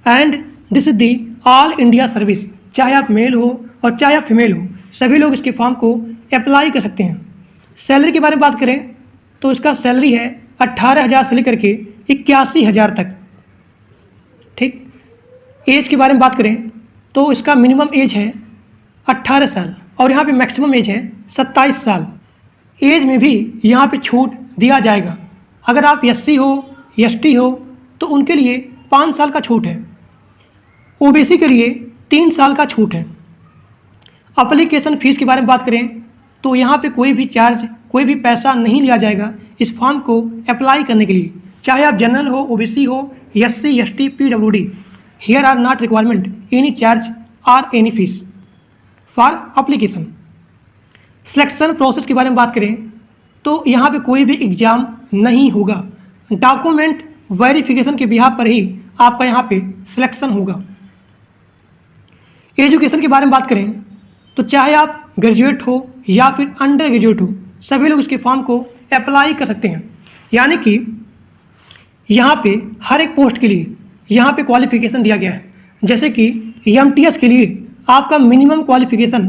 And this is the all India service, चाहे आप मेल हो और चाहे आप फीमेल हो, सभी लोग इसके फॉर्म को अप्लाई कर सकते हैं। सैलरी के बारे में बात करें तो इसका सैलरी है 18,000 से लेकर के 81,000 तक। ठीक। एज के बारे में बात करें तो इसका मिनिमम एज है 18 साल और यहाँ पे मैक्सिमम एज है 27 साल। एज में भी यहाँ पे छूट दिया जाएगा। अगर आप एससी हो, एसटी हो तो उनके लिए 5 साल का छूट है। ओबीसी के लिए 3 साल का छूट है। एप्लीकेशन फ़ीस के बारे में बात करें तो यहाँ पे कोई भी चार्ज, कोई भी पैसा नहीं लिया जाएगा इस फॉर्म को अप्लाई करने के लिए, चाहे आप जनरल हो, ओबीसी हो, SC, ST, PWD. Here are not requirement any charge और any fees for application. Selection process के बारे में बात करें तो यहाँ पे कोई भी एग्जाम नहीं होगा। डॉक्यूमेंट वेरिफिकेशन के बिहाफ पर ही आपका यहाँ पे सिलेक्शन होगा। एजुकेशन के बारे में बात करें तो चाहे आप ग्रेजुएट हो या फिर अंडर ग्रेजुएट हो, सभी लोग इसके फॉर्म को अप्लाई कर सकते हैं। यानी कि यहाँ पे हर एक पोस्ट के लिए यहाँ पे क्वालिफिकेशन दिया गया है। जैसे कि एमटीएस के लिए आपका मिनिमम क्वालिफिकेशन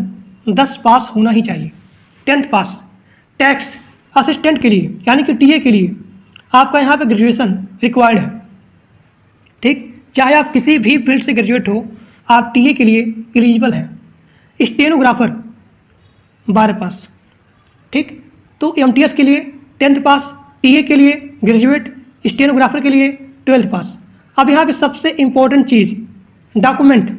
10 पास होना ही चाहिए, 10th पास। टैक्स असिस्टेंट के लिए यानी कि टीए के लिए आपका यहाँ पे ग्रेजुएशन रिक्वायर्ड है। ठीक। चाहे आप किसी भी फील्ड से ग्रेजुएट हो, आप टीए के लिए एलिजिबल हैं। स्टेनोग्राफर 12 पास। ठीक। तो एमटीएस के लिए 10th पास, टीए के लिए ग्रेजुएट, स्टेनोग्राफर के लिए 12th पास। अब यहाँ पे सबसे इम्पोर्टेंट चीज़, डॉक्यूमेंट।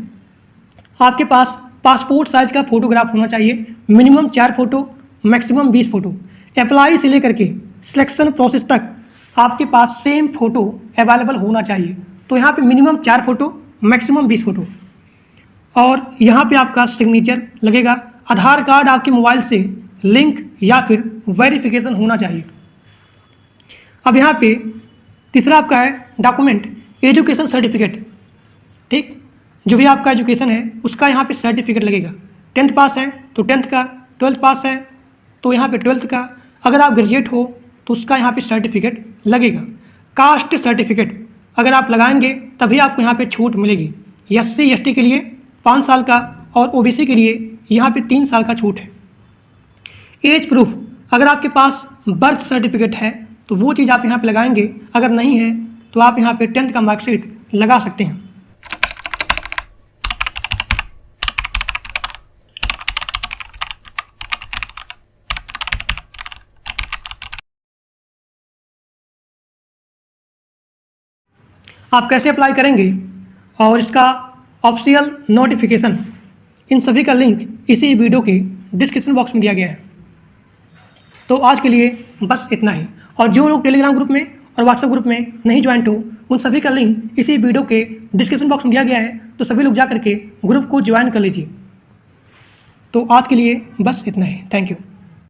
आपके पास पासपोर्ट साइज का फोटोग्राफ होना चाहिए, minimum 4 photo, maximum 20 photo. Apply से लेकर के सिलेक्शन प्रोसेस तक आपके पास सेम फोटो अवेलेबल होना चाहिए। तो यहाँ पे मिनिमम 4 फोटो, मैक्सिमम 20 फोटो। और यहाँ पे आपका सिग्नेचर लगेगा। आधार कार्ड आपके मोबाइल से लिंक या फिर वेरिफिकेशन होना चाहिए। अब यहाँ पे तीसरा आपका है डॉक्यूमेंट, एजुकेशन सर्टिफिकेट। ठीक। जो भी आपका एजुकेशन है उसका यहाँ पे सर्टिफिकेट लगेगा। 10th पास है तो 10th का, 12th पास है तो यहाँ पे 12th का, अगर आप ग्रेजुएट हो तो उसका यहाँ पे सर्टिफिकेट लगेगा। कास्ट सर्टिफिकेट अगर आप लगाएंगे तभी आपको यहाँ पे छूट मिलेगी। एससी एसटी के लिए 5 साल का और ओबीसी के लिए यहाँ पे 3 साल का छूट है। एज प्रूफ, अगर आपके पास बर्थ सर्टिफिकेट है तो वो चीज़ आप यहाँ पे लगाएंगे, अगर नहीं है तो आप यहाँ पे 10th का मार्कशीट लगा सकते हैं। आप कैसे अप्लाई करेंगे और इसका ऑफिशियल नोटिफिकेशन, इन सभी का लिंक इसी वीडियो के डिस्क्रिप्शन बॉक्स में दिया गया है। तो आज के लिए बस इतना ही। और जो लोग टेलीग्राम ग्रुप में और व्हाट्सएप ग्रुप में नहीं ज्वाइंट हो, उन सभी का लिंक इसी वीडियो के डिस्क्रिप्शन बॉक्स में दिया गया है। तो सभी लोग जा करके ग्रुप को ज्वाइन कर लीजिए। तो आज के लिए बस इतना ही। Thank you.